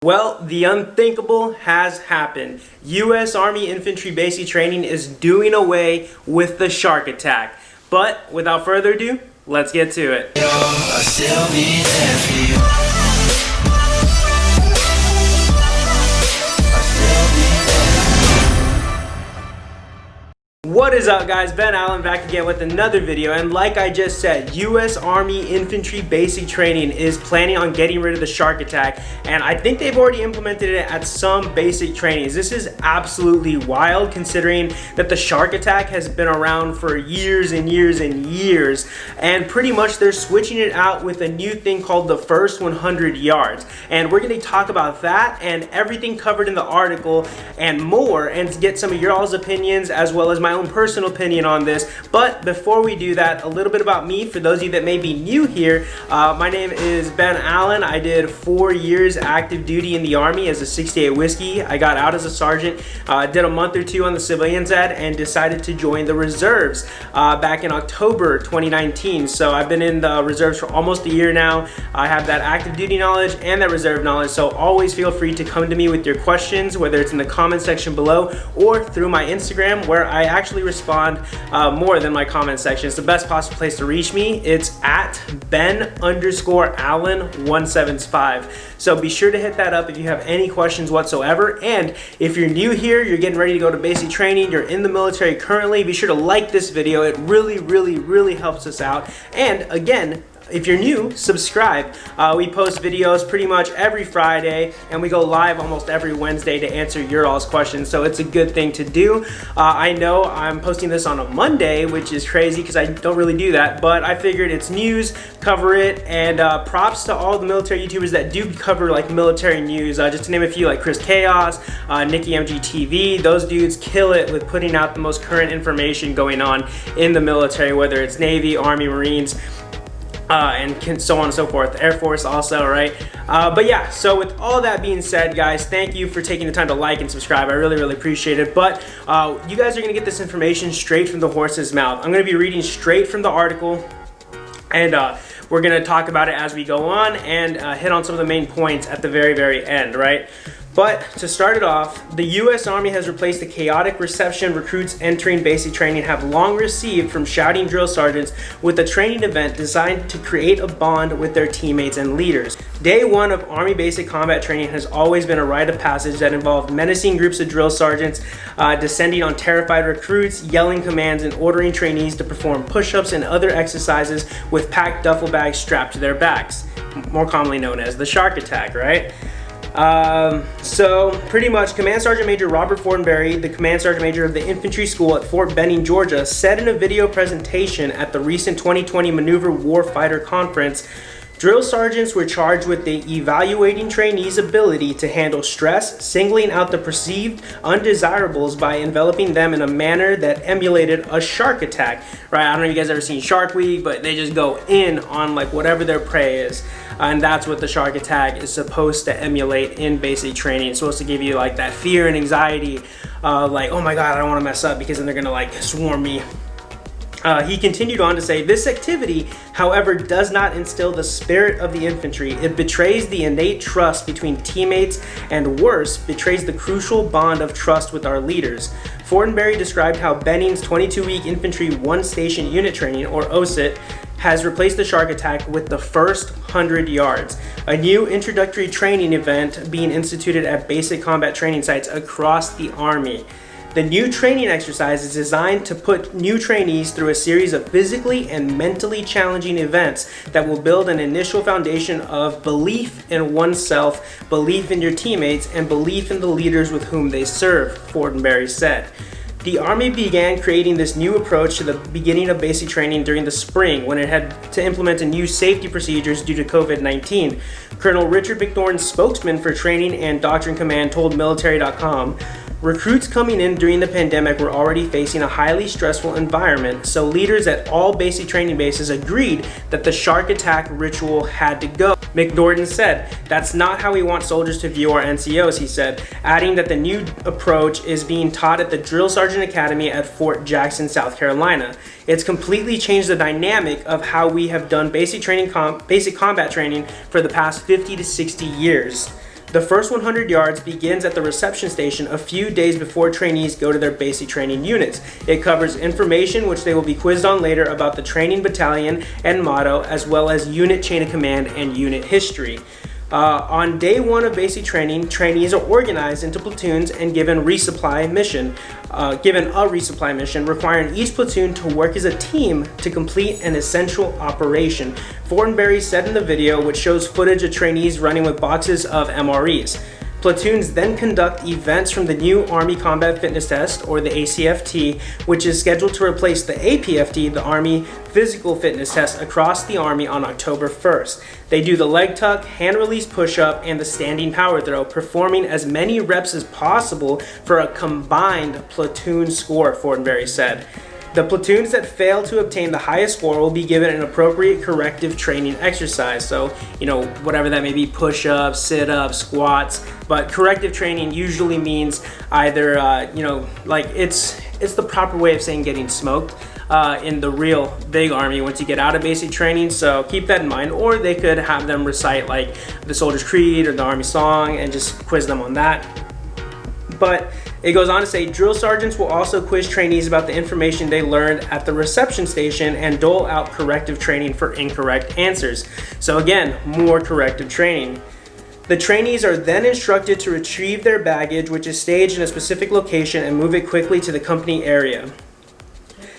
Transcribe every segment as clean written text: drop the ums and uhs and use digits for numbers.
Well, the unthinkable has happened. U.S. Army infantry basic training is doing away with the shark attack. But without further ado, let's get to it. What is up, guys? Ben Allen back again with another video, and like I just said, U.S. Army infantry basic training is planning on getting rid of the shark attack, and I think they've already implemented it at some basic trainings. This is absolutely wild considering that the shark attack has been around for years and years and years, and pretty much they're switching it out with a new thing called the first 100 yards, and we're going to talk about that and everything covered in the article and more, and to get some of your all's opinions as well as my own personal opinion on this. But before we do that, a little bit about me for those of you that may be new here. My name is Ben Allen. I did 4 years active duty in the Army as a 68 Whiskey. I got out as a sergeant, did a month or two on the civilian side, and decided to join the reserves back in October 2019. So I've been in the reserves for almost a year now. I have that active duty knowledge and that reserve knowledge, so always feel free to come to me with your questions, whether it's in the comment section below or through my Instagram, where I actually respond more than my comment section. It's the best possible place to reach me. It's at Ben_Allen175. So be sure to hit that up if you have any questions whatsoever. And if you're new here, you're getting ready to go to basic training, you're in the military currently, be sure to like this video. It really helps us out. And again, if you're new, subscribe. We post videos pretty much every Friday, and we go live almost every Wednesday to answer your all's questions, so it's a good thing to do. I know I'm posting this on a Monday, which is crazy because I don't really do that, but I figured it's news, cover it, and props to all the military YouTubers that do cover like military news. Just to name a few, like Chris Chaos, Nikki MGTV, those dudes kill it with putting out the most current information going on in the military, whether it's Navy, Army, Marines, and so on and so forth. Air Force also, right? But yeah, so with all that being said, guys, thank you for taking the time to like and subscribe. I really appreciate it. But you guys are gonna get this information straight from the horse's mouth. I'm gonna be reading straight from the article, and we're gonna talk about it as we go on and hit on some of the main points at the very end, right? But to start it off, the U.S. Army has replaced the chaotic reception recruits entering basic training have long received from shouting drill sergeants with a training event designed to create a bond with their teammates and leaders. Day one of Army basic combat training has always been a rite of passage that involved menacing groups of drill sergeants descending on terrified recruits, yelling commands, and ordering trainees to perform push-ups and other exercises with packed duffel bags strapped to their backs, more commonly known as the shark attack, right? So pretty much Command Sergeant Major Robert Fortenberry, the Command Sergeant Major of the Infantry School at Fort Benning, Georgia, said in a video presentation at the recent 2020 Maneuver Warfighter Conference, drill sergeants were charged with evaluating trainees' ability to handle stress, singling out the perceived undesirables by enveloping them in a manner that emulated a shark attack, right? I don't know if you guys ever seen Shark Week, but they just go in on like whatever their prey is. And that's what the shark attack is supposed to emulate in basic training. It's supposed to give you like that fear and anxiety, like, oh my God, I don't want to mess up because then they're gonna like swarm me. He continued on to say, this activity, however, does not instill the spirit of the infantry. It betrays the innate trust between teammates and, worse, betrays the crucial bond of trust with our leaders. Fortenberry described how Benning's 22-week infantry one-station unit training, or OSIT, has replaced the shark attack with the first 100 yards, a new introductory training event being instituted at basic combat training sites across the Army. The new training exercise is designed to put new trainees through a series of physically and mentally challenging events that will build an initial foundation of belief in oneself, belief in your teammates, and belief in the leaders with whom they serve, Fortenberry said. The Army began creating this new approach to the beginning of basic training during the spring when it had to implement new safety procedures due to COVID-19. Colonel Richard McNorton, spokesman for Training and Doctrine Command, told Military.com, recruits coming in during the pandemic were already facing a highly stressful environment, so leaders at all basic training bases agreed that the shark attack ritual had to go. McNorton said, that's not how we want soldiers to view our NCOs, he said, adding that the new approach is being taught at the Drill Sergeant Academy at Fort Jackson, South Carolina. It's completely changed the dynamic of how we have done basic combat training for the past 50 to 60 years. The first 100 yards begins at the reception station a few days before trainees go to their basic training units. It covers information which they will be quizzed on later about the training battalion and motto, as well as unit chain of command and unit history. On day 1 of basic training, trainees are organized into platoons and given a resupply mission, requiring each platoon to work as a team to complete an essential operation. Fortenberry said in the video, which shows footage of trainees running with boxes of MREs. Platoons then conduct events from the new Army Combat Fitness Test, or the ACFT, which is scheduled to replace the APFT, the Army Physical Fitness Test, across the Army on October 1st. They do the leg tuck, hand release push-up, and the standing power throw, performing as many reps as possible for a combined platoon score, Fortenberry said. The platoons that fail to obtain the highest score will be given an appropriate corrective training exercise. So, whatever that may be, push-ups, sit-ups, squats. But corrective training usually means either, it's the proper way of saying getting smoked in the real big Army once you get out of basic training. So keep that in mind. Or they could have them recite like the Soldier's Creed or the Army Song and just quiz them on that. But it goes on to say drill sergeants will also quiz trainees about the information they learned at the reception station and dole out corrective training for incorrect answers. So again, more corrective training. The trainees are then instructed to retrieve their baggage, which is staged in a specific location, and move it quickly to the company area.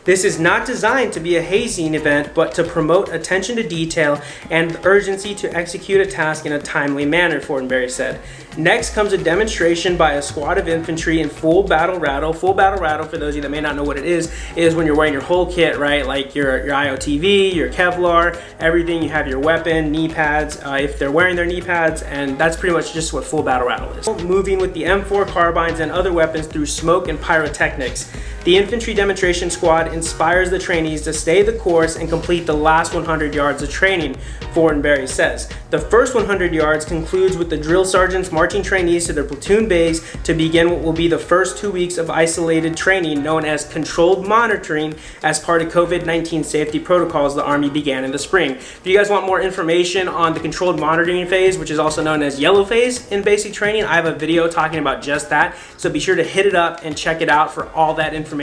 This is not designed to be a hazing event, but to promote attention to detail and urgency to execute a task in a timely manner, Fortenberry said. Next comes a demonstration by a squad of infantry in full battle rattle. Full battle rattle, for those of you that may not know what it is when you're wearing your whole kit, right? Like your IOTV, your Kevlar, everything. You have your weapon, knee pads, if they're wearing their knee pads, and that's pretty much just what full battle rattle is. Moving with the M4 carbines and other weapons through smoke and pyrotechnics. The infantry demonstration squad inspires the trainees to stay the course and complete the last 100 yards of training, Fortenberry says. The first 100 yards concludes with the drill sergeants marching trainees to their platoon base to begin what will be the first 2 weeks of isolated training known as controlled monitoring as part of COVID-19 safety protocols the Army began in the spring. If you guys want more information on the controlled monitoring phase, which is also known as yellow phase in basic training, I have a video talking about just that, so be sure to hit it up and check it out for all that information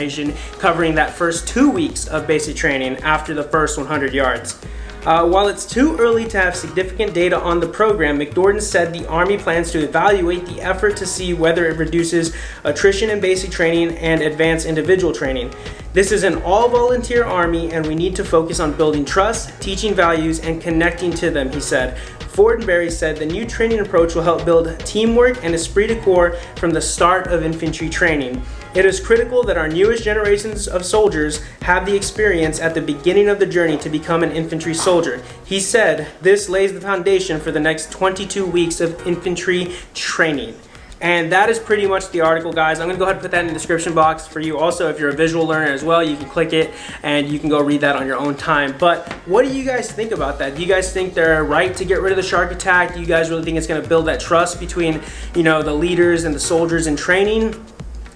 covering that first 2 weeks of basic training after the first 100 yards. While it's too early to have significant data on the program, McDordan said the Army plans to evaluate the effort to see whether it reduces attrition in basic training and advanced individual training. This is an all-volunteer Army, and we need to focus on building trust, teaching values, and connecting to them, he said. Fortenberry said the new training approach will help build teamwork and esprit de corps from the start of infantry training. It is critical that our newest generations of soldiers have the experience at the beginning of the journey to become an infantry soldier. He said this lays the foundation for the next 22 weeks of infantry training. And that is pretty much the article, guys. I'm going to go ahead and put that in the description box for you. Also, if you're a visual learner as well, you can click it and you can go read that on your own time. But what do you guys think about that? Do you guys think they're right to get rid of the shark attack? Do you guys really think it's going to build that trust between, the leaders and the soldiers in training?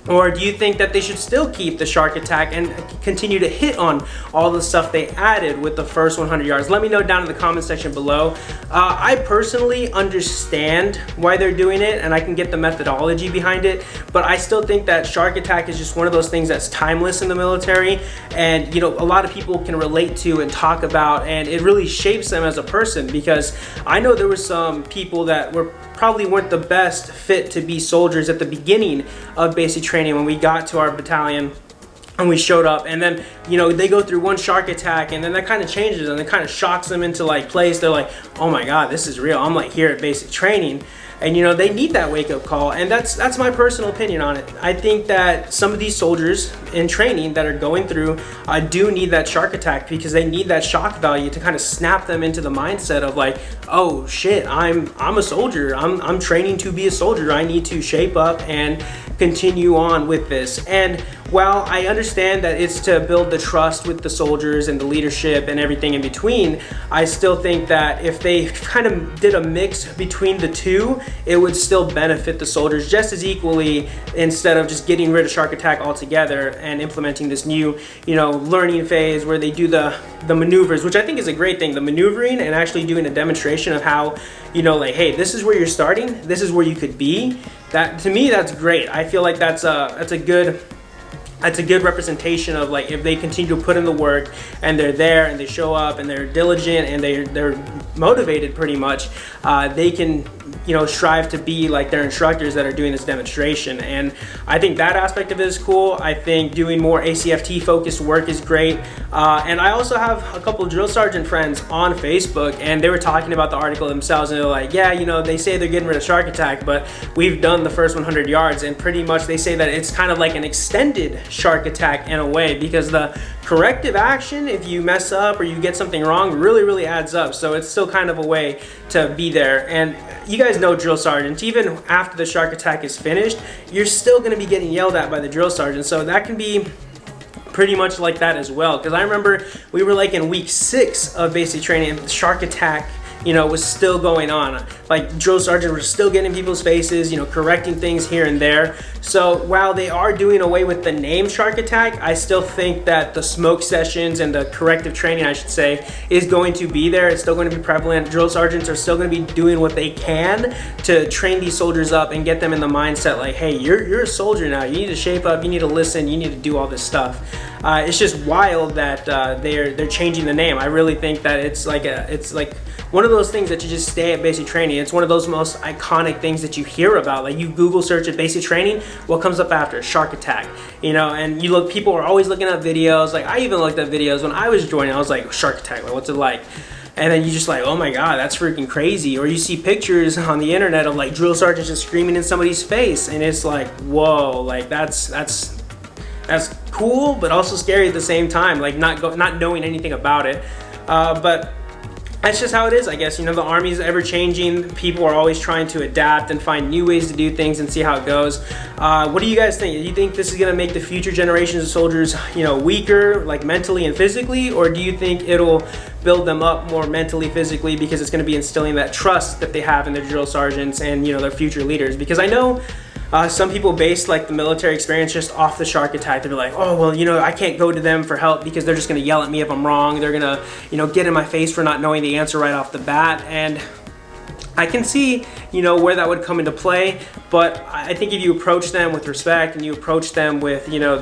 Or do you think that they should still keep the shark attack and continue to hit on all the stuff they added with the first 100 yards? Let me know down in the comment section below. I personally understand why they're doing it, and I can get the methodology behind it, but I still think that shark attack is just one of those things that's timeless in the military, and a lot of people can relate to and talk about, and it really shapes them as a person, because I know there were some people that probably weren't the best fit to be soldiers at the beginning of basic training when we got to our battalion and we showed up, and then they go through one shark attack, and then that kind of changes and it kind of shocks them into place. They're like, oh my god, this is real. I'm here at basic training. And they need that wake-up call, and that's my personal opinion on it. I think that some of these soldiers in training that are going through do need that shark attack, because they need that shock value to kind of snap them into the mindset of oh shit, I'm a soldier. I'm training to be a soldier. I need to shape up and continue on with this. And while I understand that it's to build the trust with the soldiers and the leadership and everything in between, I still think that if they kind of did a mix between the two, it would still benefit the soldiers just as equally, instead of just getting rid of shark attack altogether and implementing this new, learning phase where they do the maneuvers, which I think is a great thing, the maneuvering, and actually doing a demonstration of how, you know, like, hey, this is where you're starting, this is where you could be. That, to me, that's great. I feel like that's a good representation of, like, if they continue to put in the work and they're there and they show up and they're diligent and they're motivated pretty much, they can, you know, strive to be like their instructors that are doing this demonstration. And I think that aspect of it is cool. I think doing more ACFT focused work is great. And I also have a couple of drill sergeant friends on Facebook, and they were talking about the article themselves, and they're like, yeah, you know, they say they're getting rid of shark attack, but we've done the first 100 yards, and pretty much they say that it's kind of like an extended shark attack in a way, because the corrective action, if you mess up or you get something wrong, really adds up. So it's still kind of a way to be there. And you guys know drill sergeants, even after the shark attack is finished, you're still going to be getting yelled at by the drill sergeant. So that can be pretty much like that as well. Because I remember we were like in week 6 of basic training, and the shark attack, you know, was still going on. Like, drill sergeants were still getting in people's faces, you know, correcting things here and there. So while they are doing away with the name shark attack, I still think that the smoke sessions and the corrective training, I should say, is going to be there. It's still going to be prevalent. Drill sergeants are still going to be doing what they can to train these soldiers up and get them in the mindset like, hey, you're a soldier now. You need to shape up. You need to listen. You need to do all this stuff. It's just wild that they're changing the name. I really think that it's like one of those things that you just stay at basic training. It's one of those most iconic things that you hear about. Like, you Google search at basic training, what comes up after? Shark attack. You know, and you look, people are always looking at videos. Like, I even looked at videos when I was joining. I was like, shark attack, like, what's it like? And then you just like, oh my God, that's freaking crazy. Or you see pictures on the internet of like drill sergeants just screaming in somebody's face, and it's like, whoa, like that's cool, but also scary at the same time. Like, not knowing anything about it, but that's just how it is, I guess. You know, the Army is ever changing. People are always trying to adapt and find new ways to do things and see how it goes. What do you guys think? Do you think this is going to make the future generations of soldiers, you know, weaker, like mentally and physically? Or do you think it'll build them up more mentally, physically, because it's going to be instilling that trust that they have in their drill sergeants and, you know, their future leaders? Because I know some people base like the military experience just off the shark attack. They're like, oh, well, you know, I can't go to them for help because they're just going to yell at me if I'm wrong. They're going to, you know, get in my face for not knowing the answer right off the bat. And I can see, you know, where that would come into play, but I think if you approach them with respect and you approach them with, you know,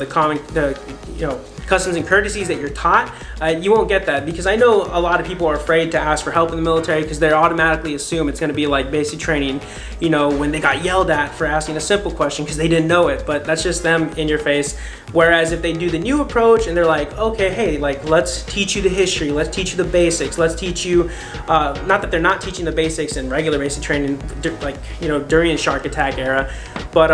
customs and courtesies that you're taught, you won't get that. Because I know a lot of people are afraid to ask for help in the military because they automatically assume it's going to be like basic training, you know, when they got yelled at for asking a simple question because they didn't know it. But that's just them in your face. Whereas if they do the new approach and they're like, okay, hey, like, let's teach you the history, let's teach you the basics, let's teach you, not that they're not teaching the basics in regular basic training, like, you know, during the shark attack era, but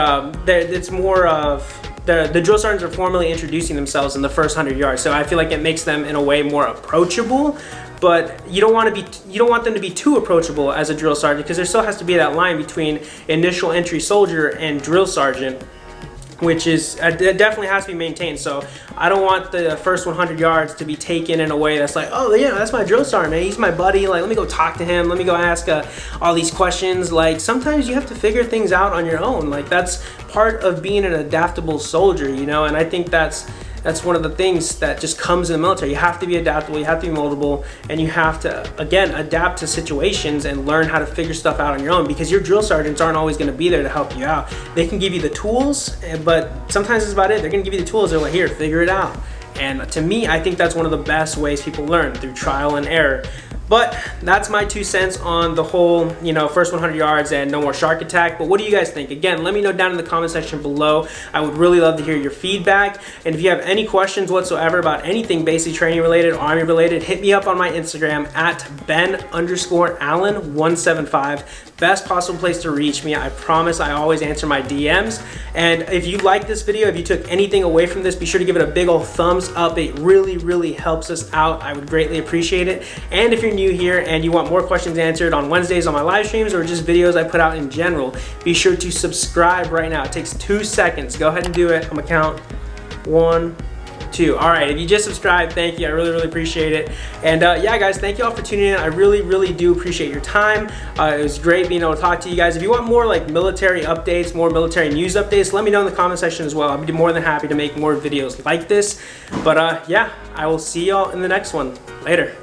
it's more of the drill sergeants are formally introducing themselves in the first 100 yards. So I feel like it makes them in a way more approachable, but you don't want them to be too approachable as a drill sergeant, because there still has to be that line between initial entry soldier and drill sergeant, which is it definitely has to be maintained. So I don't want the first 100 yards to be taken in a way that's like, oh yeah, that's my drill sergeant, man, he's my buddy, like, let me go talk to him, let me go ask all these questions. Like, sometimes you have to figure things out on your own. Like, that's part of being an adaptable soldier, you know. And I think that's one of the things that just comes in the military. You have to be adaptable, you have to be moldable, and you have to, again, adapt to situations and learn how to figure stuff out on your own, because your drill sergeants aren't always going to be there to help you out. They can give you the tools, but sometimes that's about it. They're going to give you the tools. They're like, here, figure it out. And to me, I think that's one of the best ways people learn, through trial and error. But that's my 2 cents on the whole, you know, first 100 yards and no more shark attack. But what do you guys think? Again, let me know down in the comment section below. I would really love to hear your feedback. And if you have any questions whatsoever about anything basic training related, Army related, hit me up on my Instagram at Ben_Allen175. Best possible place to reach me. I promise I always answer my DMs. And if you like this video, if you took anything away from this, be sure to give it a big old thumbs up. It really helps us out. I would greatly appreciate it. And if you're new here and you want more questions answered on Wednesdays on my live streams, or just videos I put out in general, be sure to subscribe right now. It takes 2 seconds. Go ahead and do it. I'm gonna count 1, 2. All right, if you just subscribed, thank you. I really appreciate it. And yeah, guys, thank you all for tuning in. I really do appreciate your time. It was great being able to talk to you guys. If you want more like military updates, more military news updates, let me know in the comment section as well. I'll be more than happy to make more videos like this. But yeah, I will see y'all in the next one. Later.